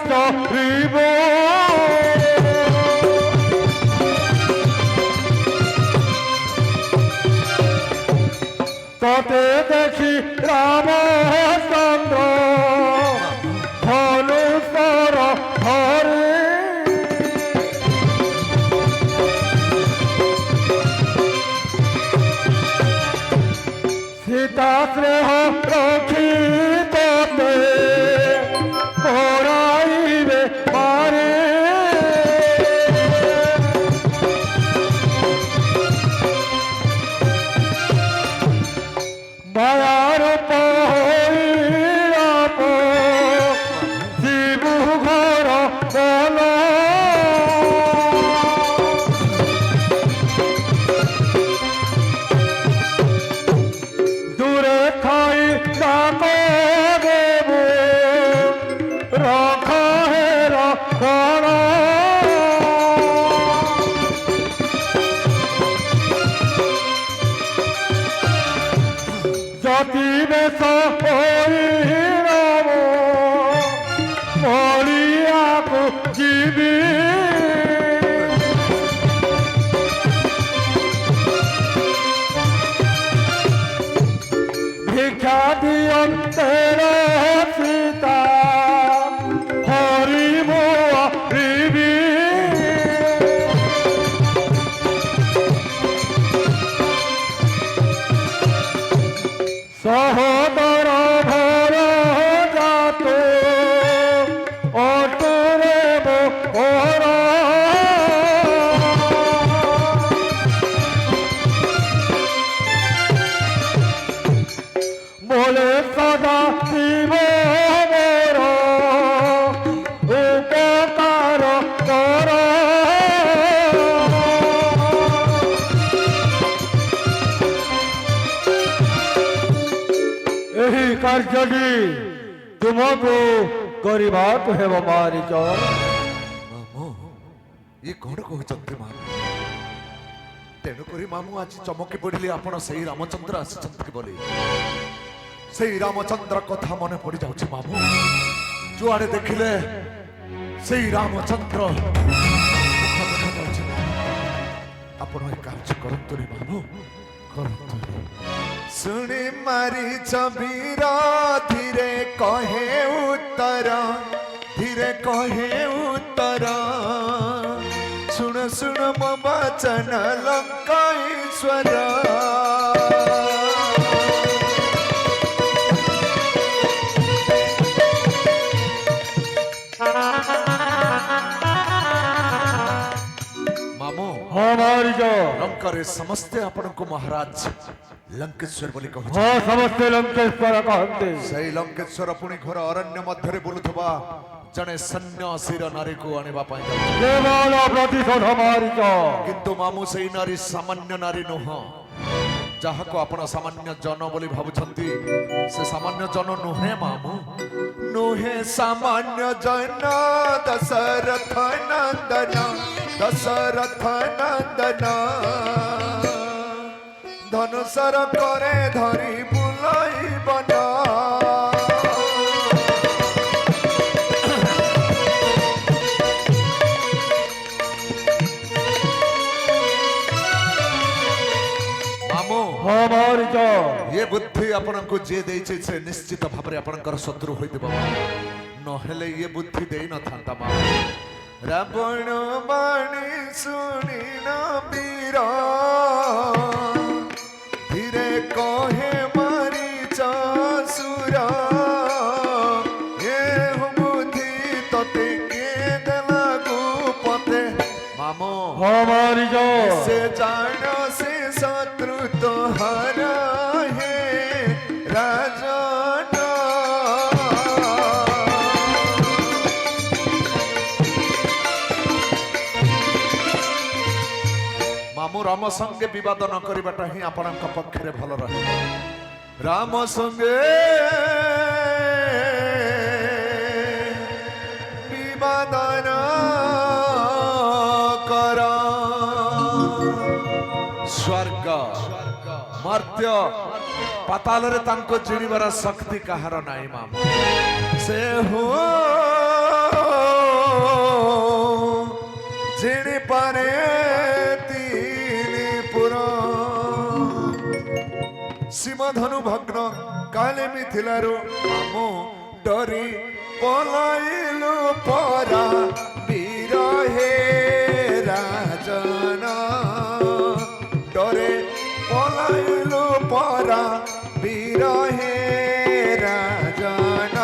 সরিব ততে দেখি রামচন্দ্র ধনুষর ধরে সীতা স্নেহ রক্ষি ততে করাইবে পারে মায়ার পহিরাপ শিবু ঘর বল দূরে থাই ডাক দেব রখ হে রক্ষণ জাতি বেশ হইরাম মরিয়াকু জীবী ভিক্ষা দিয়ন্তের সীতা হরিব হরিবি সহদর ভর জাত অটুরে বর বলে সদা শিব মোর উপকার কর ଏହି କାର୍ଯ୍ୟଟି ତୁମକୁ କରିବାକୁ ହେବ ମାରିଚ ମାମୁଁ ଇଏ କଣ କହୁଛନ୍ତି ମାମୁଁ? ତେଣୁକରି ମାମୁଁ ଆଜି ଚମକି ପଡ଼ିଲି ଆପଣ ସେଇ ରାମଚନ୍ଦ୍ର ଆସିଛନ୍ତି ବୋଲି। ସେଇ ରାମଚନ୍ଦ୍ର କଥା ମନେ ପଡ଼ି ଯାଉଛି ମାମୁଁ। ଯୁଆଡ଼େ ଦେଖିଲେ ସେଇ ରାମଚନ୍ଦ୍ର ମୁଖ ଦେଖାଯାଉଛି। ଆପଣ ଏ କାର୍ଯ୍ୟ କରନ୍ତୁନି ମାମୁଁ, କରନ୍ତୁନି। ଶୁଣି ମାରିଛ ବୀର ଧୀରେ କହେ ଉତ୍ତର, ଧୀରେ କହେ ଉତ୍ତର। ଶୁଣ ଶୁଣ ମୋ ବଚନ ଲଙ୍କେଶ୍ୱର। ମାମୁଁ ହଁ ମାରିଚ ଲଙ୍କାରେ ସମସ୍ତେ ଆପଣଙ୍କୁ ମହାରାଜ ଲଙ୍କେଶ୍ୱର ବୋଲି କହୁଛନ୍ତି। ହଁ ସମସ୍ତେ ଲଙ୍କେଶ୍ୱର କହନ୍ତି। ସେଇ ଲଙ୍କେଶ୍ୱର ପୁଣି ଘୋର ଅରଣ୍ୟ ମଧ୍ୟରେ ବୁଲୁଥିବା ଜଣେ ସନ୍ନ୍ୟାସୀର ନାରୀକୁ ଆଣିବା ପାଇଁ ଯାଉଛନ୍ତି। କେବଳ ପ୍ରତିଶୋଧ ମାରିଚ। କିନ୍ତୁ ମାମୁଁ ସେଇ ନାରୀ ସାମାନ୍ୟ ନାରୀ ନୁହଁ। ଯାହାକୁ ଆପଣ ସାମାନ୍ୟ ଜନ ବୋଲି ଭାବୁଛନ୍ତି ସେ ସାମାନ୍ୟ ଜନ ନୁହେଁ ମାମୁଁ, ନୁହେଁ ସାମାନ୍ୟ ଜନ। ଦଶରଥ ନନ୍ଦନ, ଦଶରଥ ନନ୍ଦନ। ଧନୁଷର କରେ ଧରି ବୁଲାଇ ବନ। ହଁ ମାରିଚ ये बुद्धि आपनको जे देइछे से निश्चित भाବରେ आपनकर शत्रु होइतबा। नहेले ये बुद्धि देई न थांता मा। रावण बाणी सुनी न वीर, धीरे कहे मारीच सुर। ये बुद्धि तते के देला गुपते। मामो ହଁ ମାରିଚ से जान से शत्रु तोहरा है राजन। मामू राम संगे विवाद न करवाटा ही आपणक पक्षरे भल रहे। राम संगे विवाद न कर। स्वर्ग मर्त्य पाताल रे तांको जिणीबार शक्ति कहार नाई मामू। से हो ଧନୁ ଭଗ୍ନ କାଳେ ମିଥିଲାରୁ ମାମୁ ଡରି ପଲାଇଲୁ ପରା ବୀର ହେ ରାଜନ ଡରେ ପଲାଇଲୁ ପରା ବୀର ହେ ରାଜନ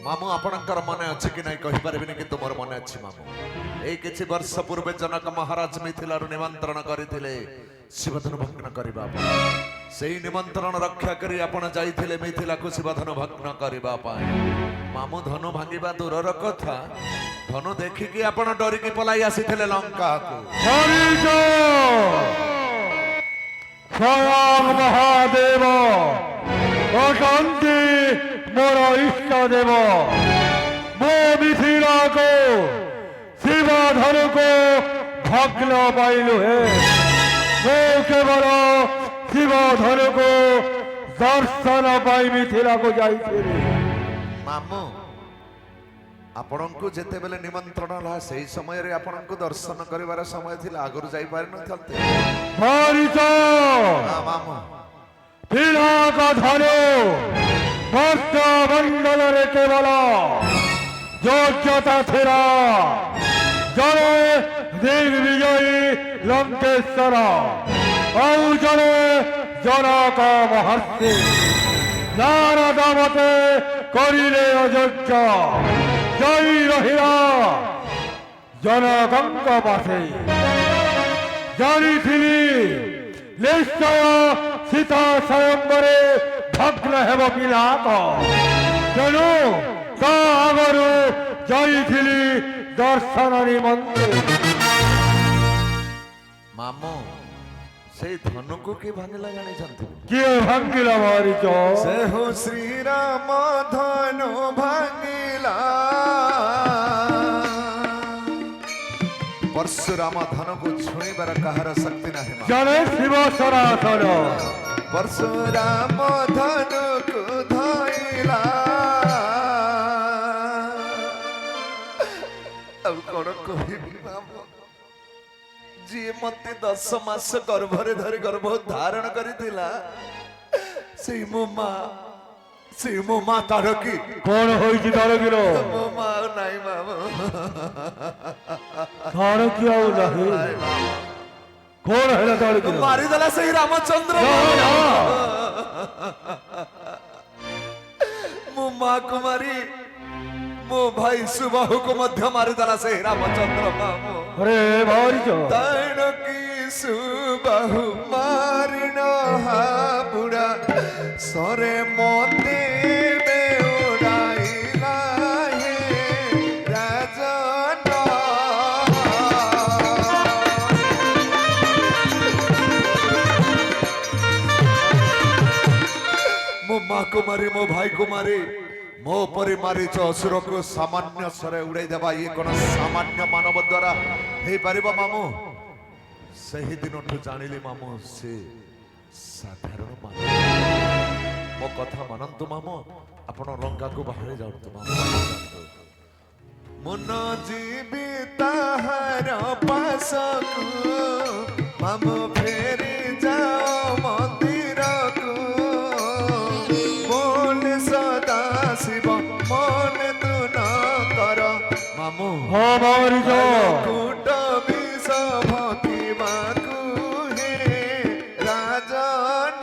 मामू आपणकर मन अच्छे कि नहीं कहि पारबिनी किंतु मोर मन अच्छी मामू ए किछि वर्ष पूर्वे जनक महाराज मिथिलारु निमंत्रण करिथिले शिवधनु भग्न करिबा पई सेही निमंत्रण रक्षा करी आपण जाइथिले मिथिला को शिवधनु भग्न करिबा पई मामू धनु भांगिबा दूरर कथा धनु देखि कि आपण डरी कि पलाई आसीथिले लंका को हरिजो स्वयं महादेव अशांति मोर इष्ट देव मो मिथिला को शिवधनु को भग्न पाइलु है मो केवल शिवधनु को दर्शन पाई मिथिला को जाइथिले मामू आपणको जेते बेले निमंत्रण ला सही समय रे आपणको दर्शन करिवार समय थिला आगरु जाई पारि न थलते हरिजो मामू पिला का धनु भक्त मंडल रे केवल योग्यता थिला जने दिग्विजयी लंकेश्वर और जने जनक महर्षि नारद मते करिले अयोग्य जय रहिला जनकंक पासे जानिथिली निश्चय सीता स्वयंवरे भग्न हेब पिलाक तेणु ता आगरु जाइथिली दर्शन निमंत्रे मामू से धनु को के भांगिला जाने जानते किए भांगिला मारिच से हो श्री राम धनु भांगिला परशुराम धनु को छुईबार कहार शक्ति नाही जने शिव सनातन परशुराम धनु को धइला अब कोन कहिबी मामू जी मते 10 मास गर्भरे धरि गर्भ धारण करिथिला से मो मां तार की कौन होइछि तार किरो मो मां नाही मामू तार की आउ नाही कौन है तार किरो मारी दला से रामचंद्र मो मां कुमारी मो भाई सुबाहु को मध्य मारी दला से रामचंद्र मामू अरे मारिच तैन की सुबाहु मारिन हा बुढ़ा सरे मोते बेउडाइला हे राजन मो मां को मारी मो भाई को मारी मो परि मारिच असुर को सामान्य सरे उड़ाई देबा ये कोन सामान्य मानव द्वारा हे परिबा मामू सही दिन जानिली मामू से साधारण मानव मो कथा मानंतु मामू आपण लंका को बाहर जाउतु मामू मन जीविताहार पासकु मामू फेरी जाओ मंदिर को बोल सदा शिव मन तू न कर मामू हाँ मारिच कूट विष भतिमाकु हे राजन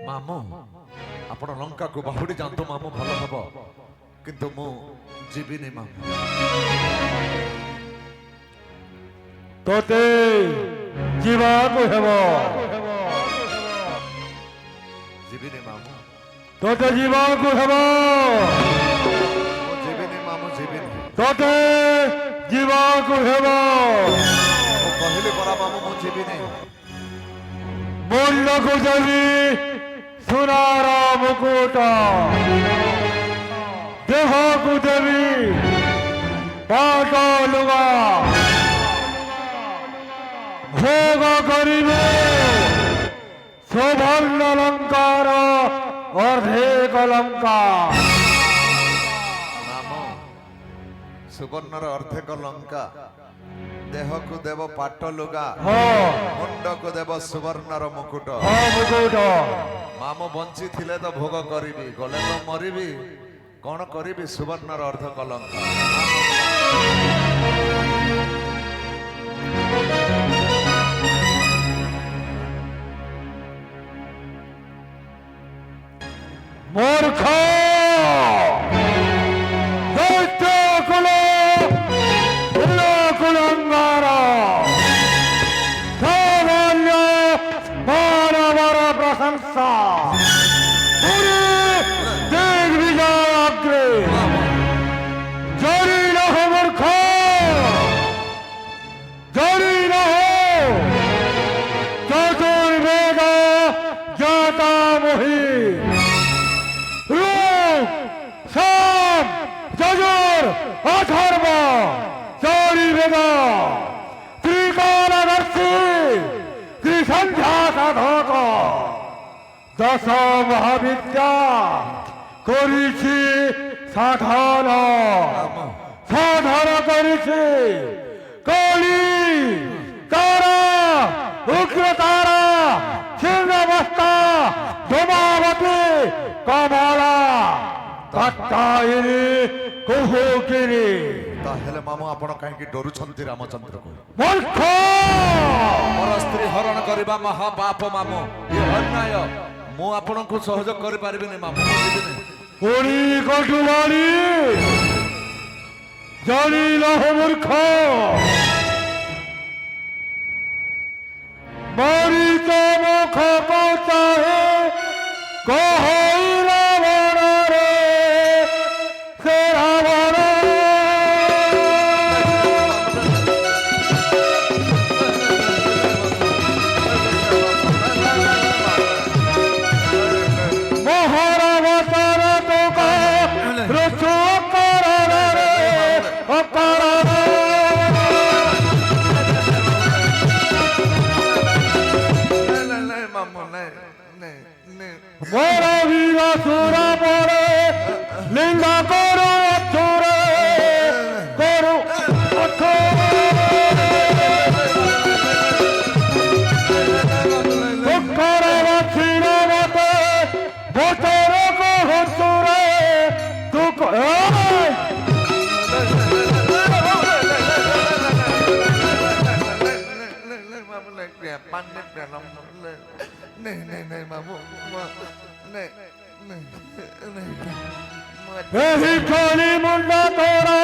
मामू आपण लंका को बाहुड़ी जानतो मामू भल हब किंतु मु जीविनी मामू तोते जीवा को हेब जीविनी मामू तोते जीवा को हेब जीविनी मामू जीविनी तोते जीवा को हेब कहले परा मामू मु जीविनी मुंड को देवी सुनारा मुकुट देह को देवी পাট লুগা ভোগ করিবে সুবর্ণ অলঙ্কার অর্ধেক অলঙ্কার নাম সুবর্ণর অর্ধেক লঙ্কা দেহকু দেব পাট লুগা মুন্ডকু দেব সুবর্ণর মুকুট মুকুট মামু বঞ্চি থিলে তো ভোগ করিবি গলে তো মরিবি কোন করিবি সুবর্ণর অর্ধ কলঙ্কা মূর্খ দৈত্য কুল কুলঙ্গার সামান্য মানবর প্রশংসা দিগ্বিজয় অগ্রে জরি নহ মূর্খ জরি নহ চতুর্বেদ জাতা মহি রূপ সাম যজুর অথর্ব চারি বেদ ত্রিকালদর্শী ত্রিসন্ধ্যা সাধক দশ মহাবিদ্যা করিছি সাধন সাধন করিছি কলি তারা উগ্র তারা ছিন্নবস্তা ধূমাবতী কমলা কাত্তায়িনী কুহুকিনী তাহলে মামু আপন কাহিଁକି ଡରୁଛନ୍ତି ରାମଚନ୍ଦ୍ରକୁ মূর্খ ମୋର ସ୍ତ୍ରୀ ହରଣ କରିବା ମହାପାପ ମାମୁ ଏ ଅନ୍ୟାୟ ମୁଁ ଆପଣଙ୍କୁ ସହଯୋଗ କରିପାରିବିନି ମାମୁ ମୁଁ ଯିବିନି উনি কটুবাণী জানি না মূর্খ মরিচ মুখ চাহে কহই রাবণ রে সে রাবণ মহারাবতার তোকা রচু করার রে অকারার মোরা বীর সুরা পরে লিঙ্গা করো অথরে করো অথরে ভোটর কহরে তুক এই কালী মুন্ডা তোরা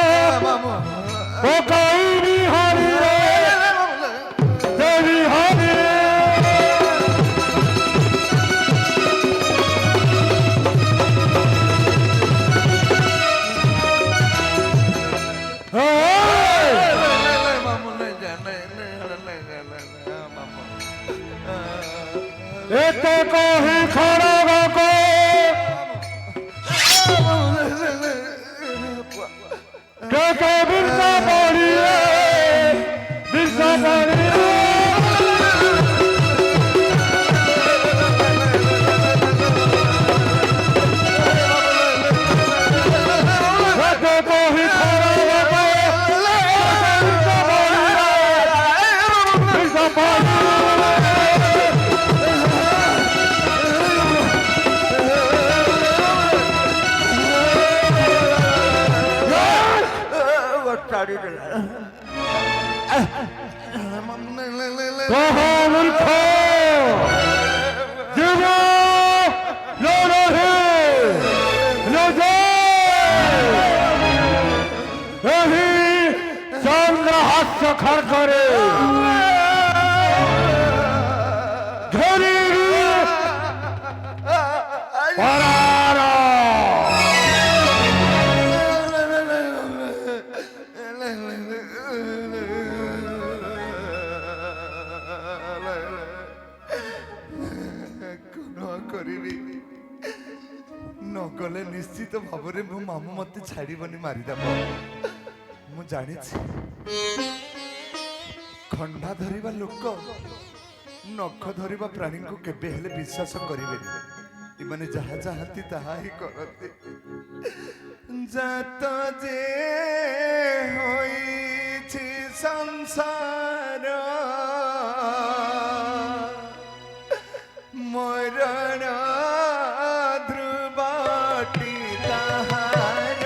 ও কাই বিহারি রে দেবী হরি এতে কহি খড়গ কেতে বিরসা পড়িয়ে বিরসা পড়িয়ে এতে কহি খড়গ বিরসা পড়িয়ে বিরসা পড়িয়ে মূর্খ জীব লড়হে এই চন্দ্রহাস্য খড়গরে ধরি পরার କରିବି ନ ଗଲେ ନିଶ୍ଚିତ ଭାବରେ ମୋ ମାମୁ ମତେ ଛାଡ଼ିବନି ମାରିଦେବ ମୁଁ ମୁଁ ଜାଣିଛି ଖଣ୍ଡା ଧରିବା ଲୋକ ନଖ ଧରିବା ପ୍ରାଣୀଙ୍କୁ କେବେ ହେଲେ ବିଶ୍ୱାସ କରିବେନି। ଏମାନେ ଯାହା ଚାହାନ୍ତି ତାହା ହିଁ କରନ୍ତି। ଜାତ ଯେ ହୋଇଛି ସଂସାର ମରଣ ଧ୍ରୁବଟି ତାହାର।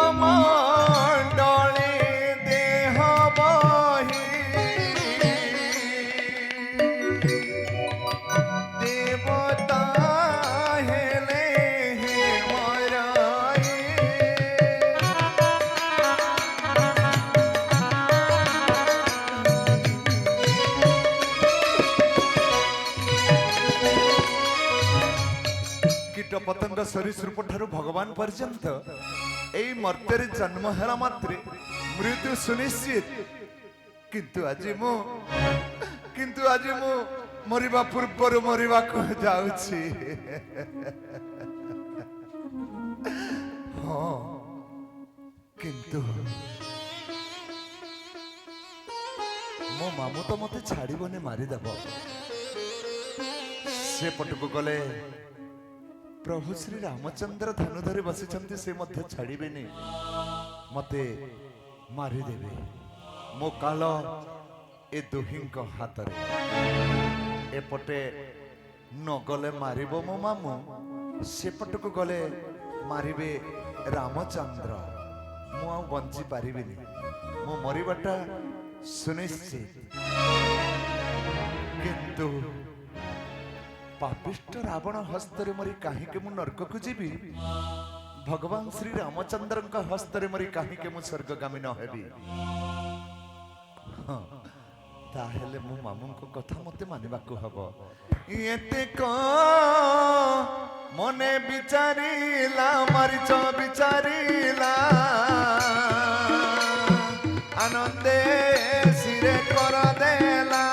ମର୍ତ୍ତ୍ୟମଣ୍ଡଳେ ଦେହ ବହି ଦେବତା ହେଲେ ହେ ମରାଏ। କୀଟ ପତଙ୍ଗ ସରୀସୃପ ଠାରୁ ଭଗବାନ ପର୍ଯ୍ୟନ୍ତ এই মর্ত্যের জন্ম হেলা মাত্রে মৃত্যু সুনিশ্চিত। কিন্তু আজ মু মরিবা পূର୍ବରୁ মরিବାକୁ যাଉଛି। ହଁ କିନ୍ତୁ ମୋ ମାମୁଁ ତ ମତେ ଛାଡ଼ିବନି, ମାରିଦେବ। ସେପଟକୁ ଗଲେ ପ୍ରଭୁ ଶ୍ରୀ ରାମଚନ୍ଦ୍ର ଧନୁ ଧରି ବସିଛନ୍ତି, ସେ ମଧ୍ୟ ଛାଡ଼ିବେନି, ମତେ ମାରିଦେବେ। ମୋ କାଳ ଏ ଦୁହିଁଙ୍କ ହାତରେ। ଏପଟେ ନଗଲେ ମାରିବ ମୋ ମାମୁଁ, ସେପଟକୁ ଗଲେ ମାରିବେ ରାମଚନ୍ଦ୍ର। ମୁଁ ଆଉ ବଞ୍ଚି ପାରିବିନି, ମୋ ମରିବାଟା ସୁନିଶ୍ଚିତ। କିନ୍ତୁ ପାପିଷ୍ଟ ରାବଣ ହସ୍ତରେ ମରି କାହିଁକି ମୁଁ ନର୍କକୁ ଯିବି? ଭଗବାନ ଶ୍ରୀ ରାମଚନ୍ଦ୍ରଙ୍କ ହସ୍ତରେ ମରି କାହିଁକି ମୁଁ ସ୍ୱର୍ଗଗାମୀ ନ ହେବି? ହଁ, ତାହେଲେ ମୋ ମାମୁଙ୍କ କଥା ମତେ ମାନିବାକୁ ହବ। ଏତେ ମନେ ବିଚାରିଲା ମାରିଚ ବିଚାରିଲା ଆନନ୍ଦେ ଶିରେ କରଦେଲା।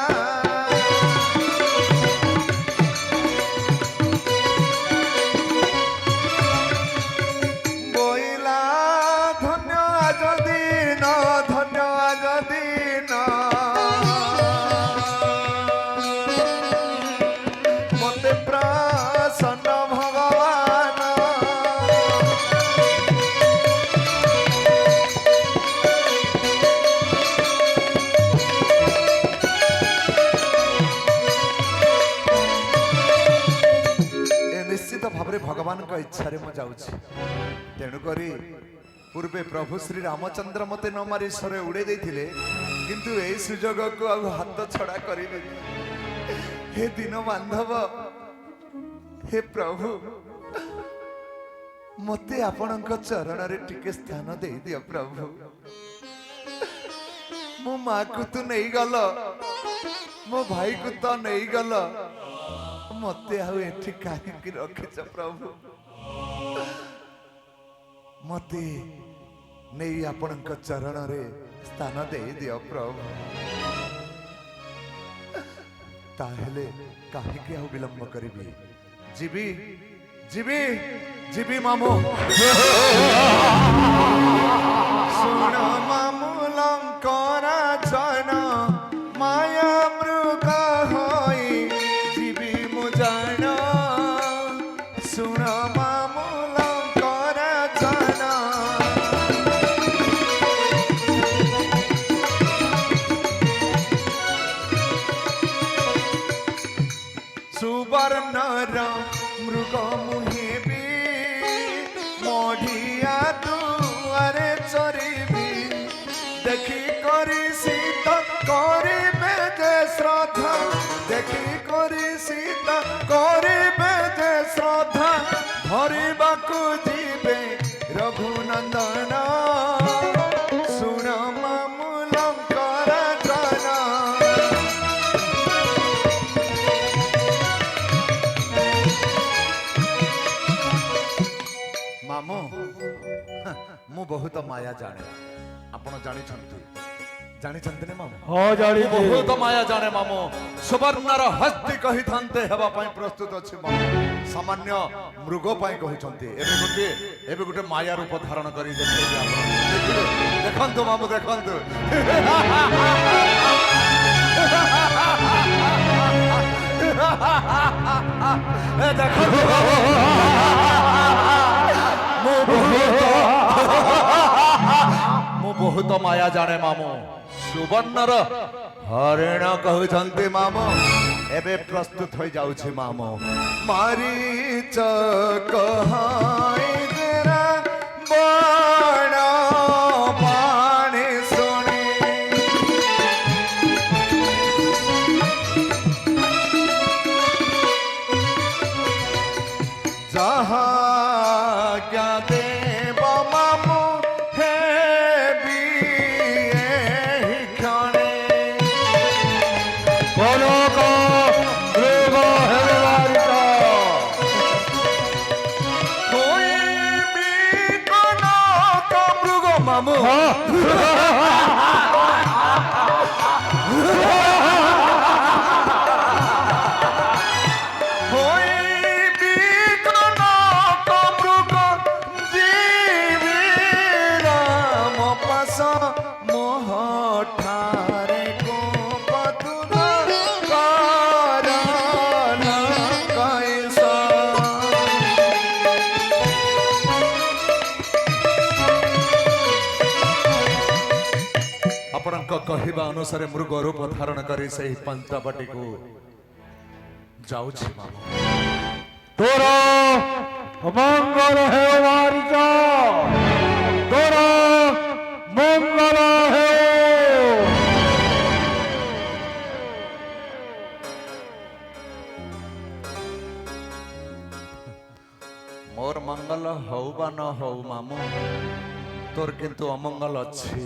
ଭଗବାନଙ୍କ ଇଚ୍ଛାରେ ମୁଁ ଯାଉଛି। ତେଣୁକରି ପୂର୍ବେ ପ୍ରଭୁ ଶ୍ରୀ ରାମଚନ୍ଦ୍ର ମତେ ନ ମାରି ଈଶ୍ୱର ଉଡ଼େଇ ଦେଇଥିଲେ, କିନ୍ତୁ ଏଇ ସୁଯୋଗକୁ ଆଉ ହାତ ଛଡ଼ା କରିବେନି। ହେ ଦିନ ବାନ୍ଧବ, ହେ ପ୍ରଭୁ, ମତେ ଆପଣଙ୍କ ଚରଣରେ ଟିକେ ସ୍ଥାନ ଦେଇଦିଅ ପ୍ରଭୁ। ମୋ ମାକୁ ତୁ ନେଇଗଲ, ମୋ ଭାଇକୁ ତ ନେଇଗଲ, ମତେ ଆଉ ଏଠି କାହିଁକି ରଖିଛ ପ୍ରଭୁ? ମତେ ନେଇ ଆପଣଙ୍କ ଚରଣରେ ସ୍ଥାନ ଦେଇଦିଅ ପ୍ରଭୁ। ତାହେଲେ କାହିଁକି ଆଉ ବିଳମ୍ବ କରିବି? ଯିବି ଯିବି ଯିବି ମାମୁଁ। ଶୁଣ ମାମୁଁ ଲଙ୍କରା ଜନ ମାୟା ମୃଗ ହୋଇ ଯିବି ମୁଁ ଜାଣ। ଶୁଣ ମାମୁଁ ଲଙ୍କରା ଜନ ସୁବର୍ଣ୍ଣର ମୃଗ ମୁହେବି ମଢିଆ ଦୁଆରେ ଚରିବି। ଦେଖି କରି ସୀତା କରିବେ ଯେ ଶ୍ରଦ୍ଧା, ଦେଖି କରି ସୀତା କରିବେ ଯେ ଶ୍ରଦ୍ଧା। ଧରିବାକୁ ଯିବେ ରଘୁନନ୍ଦନ। ଶୁଣ ମାମୁଁ ଲଙ୍କରା ଜନ ମାମୁଁ, ମୁଁ ବହୁତ ମାୟା ଜାଣେ, ଆପଣ ଜାଣିଛନ୍ତି। ଜାଣିଛନ୍ତି ନା ମାମୁ ହଁ ଜାଣିଛି ବହୁତ ମାୟା ଜାଣେ ମାମୁ ସୁବର୍ଣ୍ଣର ହସ୍ତି କହିଥାନ୍ତେ ହେବା ପାଇଁ ପ୍ରସ୍ତୁତ ଅଛି ମାମୁ ସାମାନ୍ୟ ମୃଗ ପାଇଁ କହୁଛନ୍ତି ଏବେ ଗୋଟେ ମାୟା ରୂପ ଧାରଣ କରି ଦେଖେଇବେ ଆପଣ ଦେଖିଲେ ଦେଖନ୍ତୁ ମାମୁ ଦେଖନ୍ତୁ ଏ ଦେଖନ୍ତୁ ମୁଁ ବହୁତ ମାୟା ଜାଣେ ମାମୁ ସୁବର୍ଣ୍ଣର ହରିଣ କହୁଛନ୍ତି ମାମୁ ଏବେ ପ୍ରସ୍ତୁତ ହୋଇ ଯାଉଛି ମାମୁ ମାରିଚ କହାଇ ତେରା ବାଣ ପାଣି ଶୁଣି ଯାହା क्या देव मामू हे भी एहि क्षणे কনক মৃগ হেলবারিতা হইবি কনক মৃগ মামু হইবি কনক মৃগ জীবি রাম পাশ মোহ ঠারে গোপতুল কারণ কইসা ଆପଣଙ୍କ କହିବା ଅନୁସାରେ ମୃଗ ରୂପ ଧାରଣ କରି ସେହି ପଞ୍ଚବଟିକୁ ଯାଉଛି ମାମୁ তোর মঙ্গল হেলবারিতা তোর মঙ্গল হে ମୋର ମଙ୍ଗଳ ହଉ ବା ନ ହଉ ମାମୁ ତୋର କିନ୍ତୁ ଅମଙ୍ଗଳ ଅଛି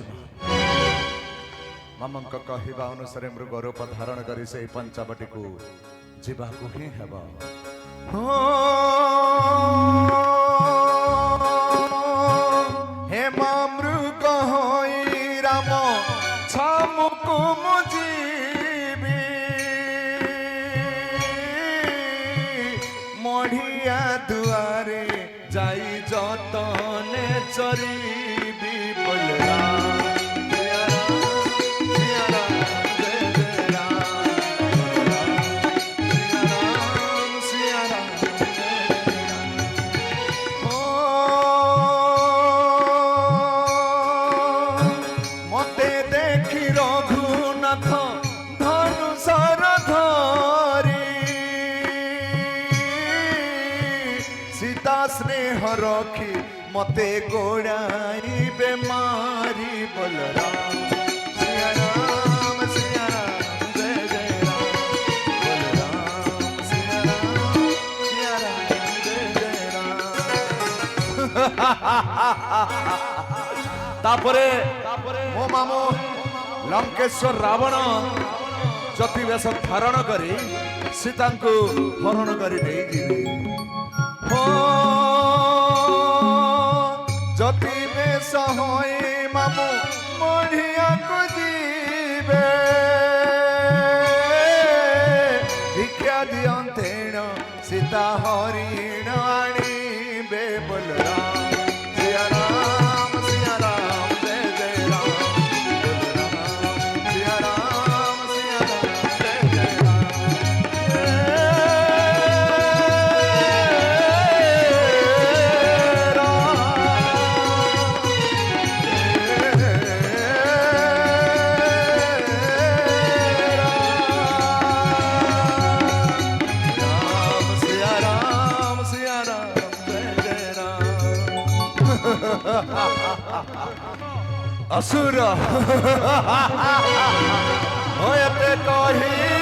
ମାମୁଙ୍କ କହିବା ଅନୁସାରେ ମୃଗ ରୂପ ଧାରଣ କରି ସେହି ପଞ୍ଚବଟିକୁ ଯିବାକୁ ହିଁ ହେବ हे मृग होई राम छमुकु मुजीबी मढ़िया दुआरे जाई जतने चरीबी बलराम सिया राम जय जय राम सिया राम मते देखी रघुनाथ धनुषर धरी सीता स्नेह रखी मते गोड़ाई बेमारी बलराम सिया राम जय जय राम बलराम सिया राम जय जय राम तापरे मो मामू लंकेश्वर रावण जति बेश धारण करी सीता को हरण करी नहीं जीवे हो जति बेश होई मामू मढ़िया को जीवे भिक्षा दियंतेण सीता हरिण आनीबे बलराम सिया राम जय जय राम बलराम सिया राम जय जय असुर होयते कही